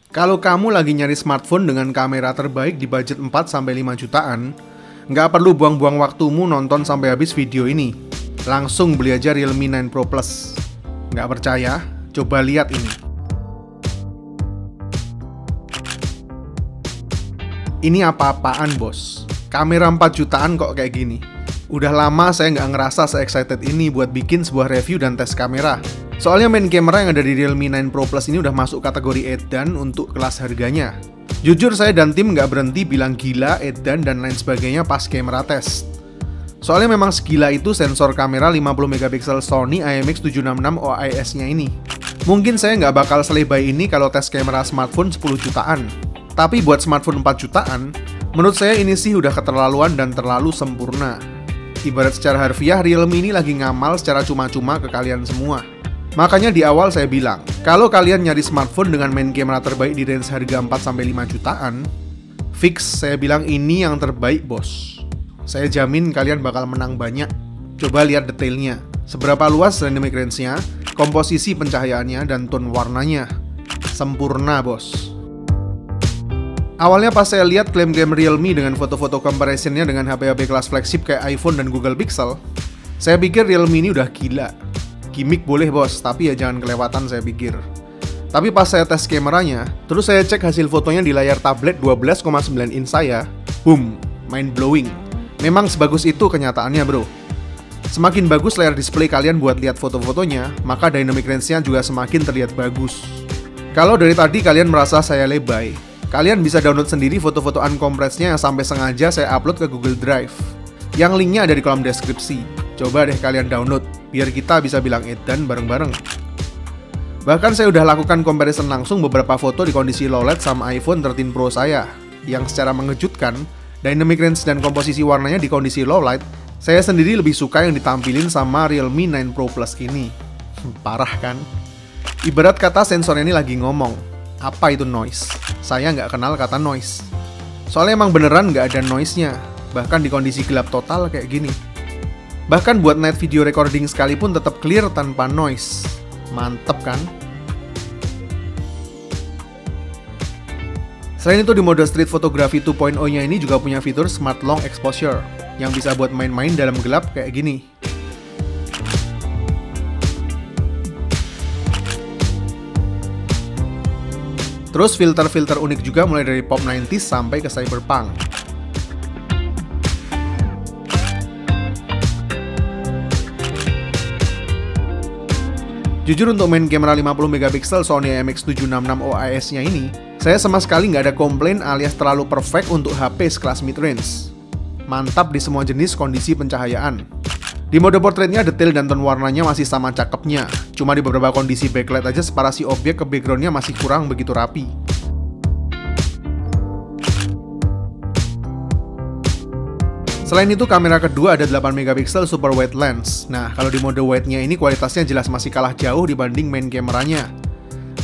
Kalau kamu lagi nyari smartphone dengan kamera terbaik di budget 4-5 jutaan, nggak perlu buang-buang waktumu nonton sampai habis video ini. Langsung beli aja Realme 9 Pro Plus. Nggak percaya? Coba lihat ini. Ini apa-apaan, bos? Kamera 4 jutaan kok kayak gini? Udah lama saya nggak ngerasa se-excited ini buat bikin sebuah review dan tes kamera. Soalnya main kamera yang ada di Realme 9 Pro Plus ini udah masuk kategori edan untuk kelas harganya. Jujur saya dan tim nggak berhenti bilang gila, edan, dan lain sebagainya pas kamera tes. Soalnya memang segila itu sensor kamera 50MP Sony IMX766 OIS-nya ini. Mungkin saya nggak bakal selebay ini kalau tes kamera smartphone 10 jutaan. Tapi buat smartphone 4 jutaan, menurut saya ini sih udah keterlaluan dan terlalu sempurna. Ibarat secara harfiah, Realme ini lagi ngamal secara cuma-cuma ke kalian semua. Makanya di awal saya bilang, kalau kalian nyari smartphone dengan main kamera terbaik di range harga 4-5 jutaan, fix saya bilang ini yang terbaik, bos. Saya jamin kalian bakal menang banyak. Coba lihat detailnya, seberapa luas dynamic range-nya, komposisi pencahayaannya, dan tone warnanya. Sempurna, bos. Awalnya pas saya lihat klaim-klaim Realme dengan foto-foto comparison-nya dengan HP-HP kelas flagship kayak iPhone dan Google Pixel, saya pikir Realme ini udah gila. Gimik boleh, bos, tapi ya jangan kelewatan saya pikir. Tapi pas saya tes kameranya, terus saya cek hasil fotonya di layar tablet 12,9 inch saya, boom, mind blowing. Memang sebagus itu kenyataannya, bro. Semakin bagus layar display kalian buat lihat foto-fotonya, maka dynamic range-nya juga semakin terlihat bagus. Kalau dari tadi kalian merasa saya lebay, kalian bisa download sendiri foto-foto uncompressed-nya yang sampai sengaja saya upload ke Google Drive. Yang linknya ada di kolom deskripsi. Coba deh kalian download, biar kita bisa bilang edan bareng-bareng. Bahkan saya udah lakukan comparison langsung beberapa foto di kondisi low light sama iPhone 13 Pro saya. Yang secara mengejutkan, dynamic range dan komposisi warnanya di kondisi low light, saya sendiri lebih suka yang ditampilin sama Realme 9 Pro Plus ini. Parah kan? Ibarat kata sensor ini lagi ngomong, apa itu noise? Saya nggak kenal kata noise. Soalnya emang beneran nggak ada noise-nya, bahkan di kondisi gelap total kayak gini. Bahkan buat night video recording sekalipun tetap clear tanpa noise. Mantep kan? Selain itu di mode street photography 2.0-nya ini juga punya fitur Smart Long Exposure yang bisa buat main-main dalam gelap kayak gini. Terus filter-filter unik juga mulai dari pop 90s sampai ke cyberpunk. Jujur untuk main kamera 50MP Sony IMX766 OIS-nya ini, saya sama sekali nggak ada komplain alias terlalu perfect untuk HP sekelas mid-range. Mantap di semua jenis kondisi pencahayaan. Di mode portraitnya detail dan tone warnanya masih sama cakepnya, cuma di beberapa kondisi backlight aja separasi objek ke backgroundnya masih kurang begitu rapi. Selain itu, kamera kedua ada 8MP super wide lens. Nah, kalau di mode wide-nya ini kualitasnya jelas masih kalah jauh dibanding main kameranya.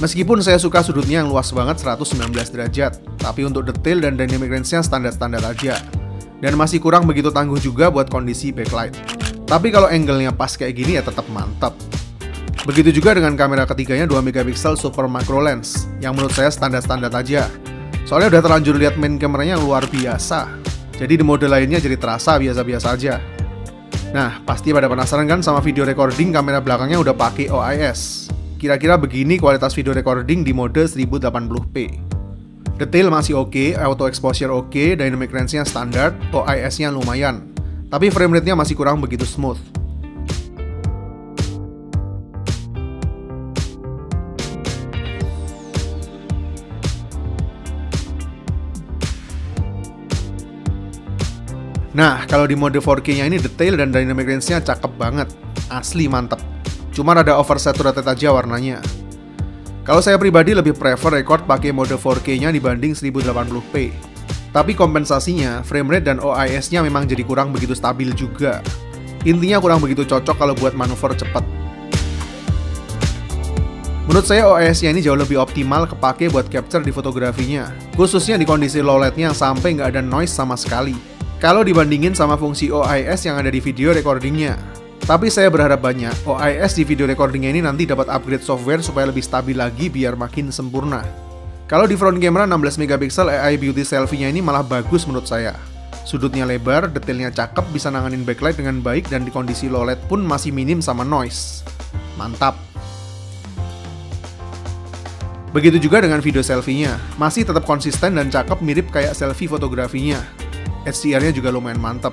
Meskipun saya suka sudutnya yang luas banget 119 derajat, tapi untuk detail dan dynamic range-nya standar-standar aja. Dan masih kurang begitu tangguh juga buat kondisi backlight. Tapi kalau angle-nya pas kayak gini ya tetap mantap. Begitu juga dengan kamera ketiganya 2MP super macro lens, yang menurut saya standar-standar aja. Soalnya udah terlanjur lihat main kameranya yang luar biasa. Jadi di mode lainnya jadi terasa biasa-biasa aja. Nah, pasti pada penasaran kan sama video recording kamera belakangnya udah pakai OIS. Kira-kira begini kualitas video recording di mode 1080p. Detail masih oke, auto exposure oke, dynamic range-nya standar, OIS-nya lumayan. Tapi frame rate-nya masih kurang begitu smooth. Nah, kalau di mode 4K-nya ini detail dan dynamic range-nya cakep banget. Asli mantep. Cuma ada oversaturated aja warnanya. Kalau saya pribadi lebih prefer record pakai mode 4K-nya dibanding 1080p. Tapi kompensasinya, frame rate dan OIS-nya memang jadi kurang begitu stabil juga. Intinya kurang begitu cocok kalau buat manuver cepat. Menurut saya OIS-nya ini jauh lebih optimal kepake buat capture di fotografinya. Khususnya di kondisi low light-nya yang sampai nggak ada noise sama sekali. Kalau dibandingin sama fungsi OIS yang ada di video recordingnya. Tapi saya berharap banyak OIS di video recordingnya ini nanti dapat upgrade software supaya lebih stabil lagi biar makin sempurna. Kalau di front camera 16 megapiksel AI beauty selfie-nya ini malah bagus menurut saya. Sudutnya lebar, detailnya cakep, bisa nanganin backlight dengan baik, dan di kondisi low light pun masih minim sama noise. Mantap. Begitu juga dengan video selfie-nya, masih tetap konsisten dan cakep, mirip kayak selfie fotografinya. HDR-nya juga lumayan mantap.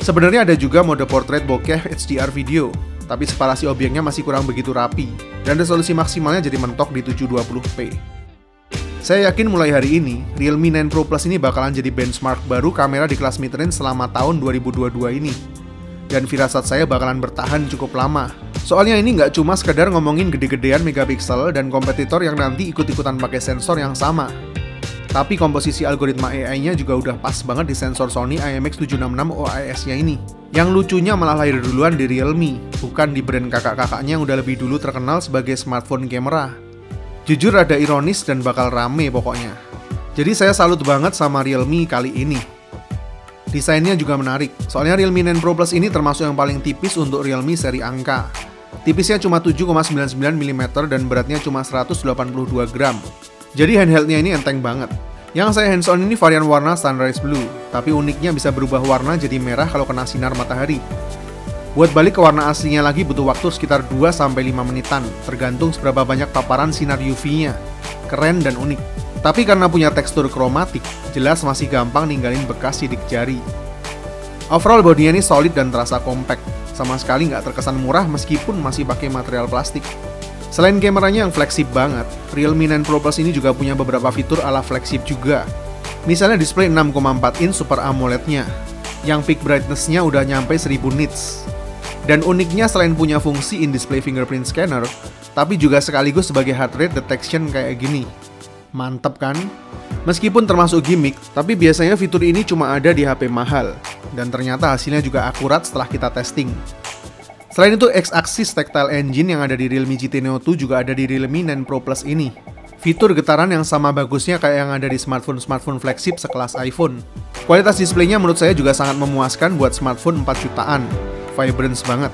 Sebenarnya ada juga mode portrait bokeh HDR video, tapi separasi objeknya masih kurang begitu rapi, dan resolusi maksimalnya jadi mentok di 720p. Saya yakin mulai hari ini, Realme 9 Pro Plus ini bakalan jadi benchmark baru kamera di kelas mid-range selama tahun 2022 ini. Dan firasat saya bakalan bertahan cukup lama. Soalnya ini nggak cuma sekedar ngomongin gede-gedean megapiksel dan kompetitor yang nanti ikut-ikutan pakai sensor yang sama. Tapi komposisi algoritma AI-nya juga udah pas banget di sensor Sony IMX766 OIS-nya ini. Yang lucunya malah lahir duluan di Realme, bukan di brand kakak-kakaknya yang udah lebih dulu terkenal sebagai smartphone kamera. Jujur ada ironis dan bakal rame pokoknya. Jadi saya salut banget sama Realme kali ini. Desainnya juga menarik, soalnya Realme 9 Pro Plus ini termasuk yang paling tipis untuk Realme seri angka. Tipisnya cuma 7,99 mm dan beratnya cuma 182 gram. Jadi handheldnya ini enteng banget. Yang saya hands-on ini varian warna Sunrise Blue, tapi uniknya bisa berubah warna jadi merah kalau kena sinar matahari. Buat balik ke warna aslinya lagi butuh waktu sekitar 2-5 menitan, tergantung seberapa banyak paparan sinar UV-nya. Keren dan unik. Tapi karena punya tekstur kromatik, jelas masih gampang ninggalin bekas sidik jari. Overall bodinya ini solid dan terasa compact, sama sekali nggak terkesan murah meskipun masih pakai material plastik. Selain kameranya yang flagship banget, Realme 9 Pro Plus ini juga punya beberapa fitur ala flagship juga. Misalnya display 6,4 inch Super AMOLED-nya, yang peak brightness-nya udah nyampe 1000 nits. Dan uniknya selain punya fungsi in-display fingerprint scanner, tapi juga sekaligus sebagai heart rate detection kayak gini. Mantep kan? Meskipun termasuk gimmick, tapi biasanya fitur ini cuma ada di HP mahal. Dan ternyata hasilnya juga akurat setelah kita testing. Selain itu, X-Axis Tactile Engine yang ada di Realme GT Neo 2 juga ada di Realme 9 Pro Plus ini. Fitur getaran yang sama bagusnya kayak yang ada di smartphone flagship sekelas iPhone. Kualitas displaynya menurut saya juga sangat memuaskan buat smartphone 4 jutaan. Vibrance banget.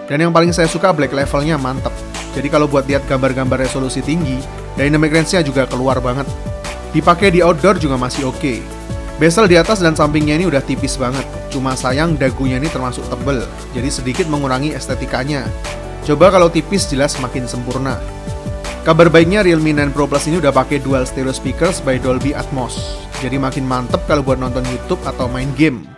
Dan yang paling saya suka black levelnya mantep. Jadi kalau buat lihat gambar-gambar resolusi tinggi, dynamic range-nya juga keluar banget. Dipakai di outdoor juga masih oke. Bezel di atas dan sampingnya ini udah tipis banget. Cuma sayang dagunya ini termasuk tebel, jadi sedikit mengurangi estetikanya. Coba kalau tipis jelas makin sempurna. Kabar baiknya Realme 9 Pro Plus ini udah pakai dual stereo speakers by Dolby Atmos. Jadi makin mantep kalau buat nonton YouTube atau main game.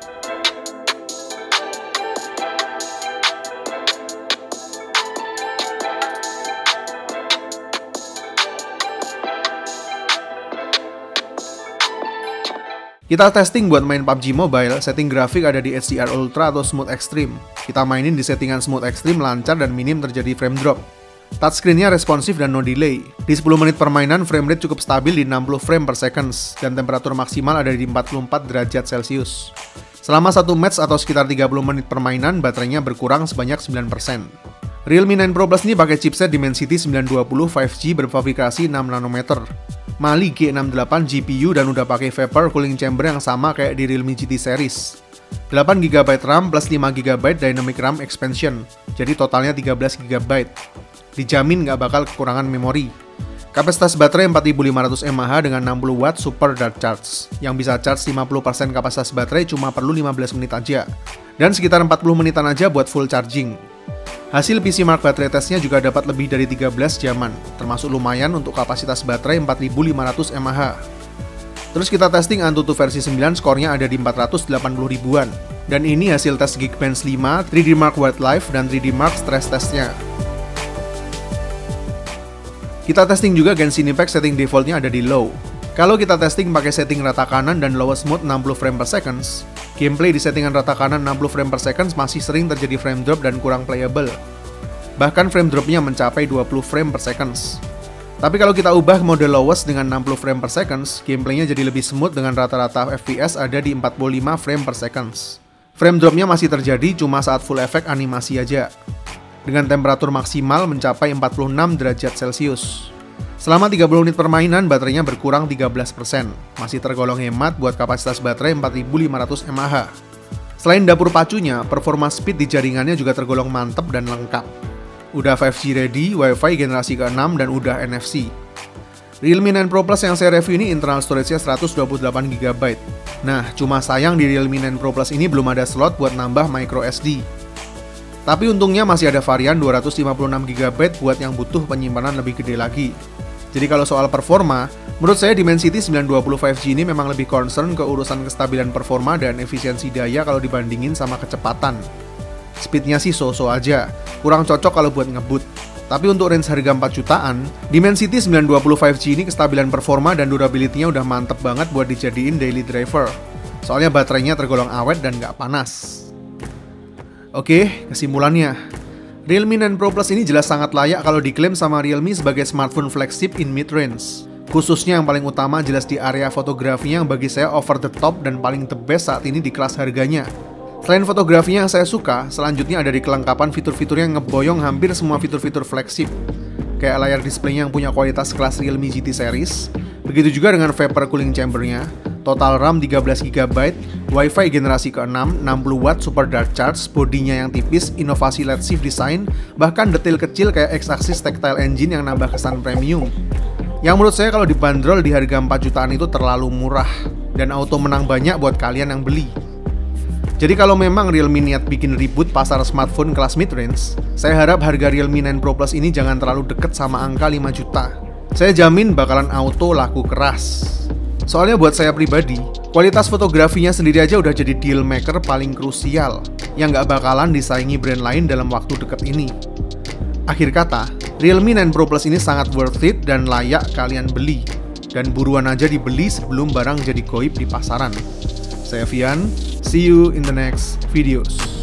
Kita testing buat main PUBG Mobile, setting grafik ada di HDR Ultra atau Smooth Extreme. Kita mainin di settingan Smooth Extreme lancar dan minim terjadi frame drop. Touchscreen-nya responsif dan no delay. Di 10 menit permainan, frame rate cukup stabil di 60 frame per seconds, dan temperatur maksimal ada di 44 derajat Celcius. Selama satu match atau sekitar 30 menit permainan, baterainya berkurang sebanyak 9%. Realme 9 Pro Plus ini pakai chipset Dimensity 920 5G berfabrikasi 6 nanometer. Mali G68 GPU dan udah pakai vapor cooling chamber yang sama kayak di Realme GT series. 8GB RAM plus 5GB Dynamic RAM Expansion, jadi totalnya 13GB. Dijamin nggak bakal kekurangan memori. Kapasitas baterai 4500 mAh dengan 60 watt Super Dart Charge, yang bisa charge 50% kapasitas baterai cuma perlu 15 menit aja, dan sekitar 40 menitan aja buat full charging. Hasil PC Mark baterai testnya juga dapat lebih dari 13 jaman, termasuk lumayan untuk kapasitas baterai 4500 mAh. Terus kita testing Antutu versi 9, skornya ada di 480 ribuan. Dan ini hasil tes Geekbench 5, 3D Mark Wildlife, dan 3D Mark stress testnya. Kita testing juga Genshin Impact, setting defaultnya ada di low. Kalau kita testing pakai setting rata kanan dan lowest mode 60 frame per seconds, gameplay di settingan rata kanan 60 frame per seconds masih sering terjadi frame drop dan kurang playable. Bahkan frame dropnya mencapai 20 frame per seconds. Tapi kalau kita ubah mode lowest dengan 60 frame per seconds, gameplaynya jadi lebih smooth dengan rata-rata FPS ada di 45 frame per seconds. Frame dropnya masih terjadi cuma saat full efek animasi aja. Dengan temperatur maksimal mencapai 46 derajat Celcius. Selama 30 menit permainan, baterainya berkurang 13%. Masih tergolong hemat buat kapasitas baterai 4500 mAh. Selain dapur pacunya, performa speed di jaringannya juga tergolong mantap dan lengkap. Udah 5G ready, Wi-Fi generasi ke-6, dan udah NFC. Realme 9 Pro Plus yang saya review ini internal storage-nya 128GB. Nah, cuma sayang di Realme 9 Pro Plus ini belum ada slot buat nambah micro SD. Tapi untungnya masih ada varian 256GB buat yang butuh penyimpanan lebih gede lagi. Jadi kalau soal performa, menurut saya Dimensity 920 5G ini memang lebih concern ke urusan kestabilan performa dan efisiensi daya kalau dibandingin sama kecepatan. Speednya sih so-so aja, kurang cocok kalau buat ngebut. Tapi untuk range harga 4 jutaan, Dimensity 920 5G ini kestabilan performa dan durability-nya udah mantep banget buat dijadiin daily driver. Soalnya baterainya tergolong awet dan nggak panas. Oke, kesimpulannya. Realme 9 Pro Plus ini jelas sangat layak kalau diklaim sama Realme sebagai smartphone flagship in mid-range. Khususnya yang paling utama jelas di area fotografinya yang bagi saya over the top dan paling the best saat ini di kelas harganya. Selain fotografinya yang saya suka, selanjutnya ada di kelengkapan fitur-fitur yang ngeboyong hampir semua fitur-fitur flagship. Kayak layar displaynya yang punya kualitas kelas Realme GT series, begitu juga dengan vapor cooling chambernya, total RAM 13GB, Wi-Fi generasi ke-6, 60W super dark charge, bodinya yang tipis, inovasi LED shift design, bahkan detail kecil kayak X-axis tactile engine yang nambah kesan premium. Yang menurut saya kalau dibanderol di harga 4 jutaan itu terlalu murah, dan auto menang banyak buat kalian yang beli. Jadi kalau memang Realme niat bikin ribut pasar smartphone kelas mid-range, saya harap harga Realme 9 Pro Plus ini jangan terlalu deket sama angka 5 juta. Saya jamin bakalan auto laku keras. Soalnya buat saya pribadi, kualitas fotografinya sendiri aja udah jadi deal maker paling krusial, yang nggak bakalan disaingi brand lain dalam waktu deket ini. Akhir kata, Realme 9 Pro Plus ini sangat worth it dan layak kalian beli. Dan buruan aja dibeli sebelum barang jadi goib di pasaran. Saya Vian, see you in the next videos.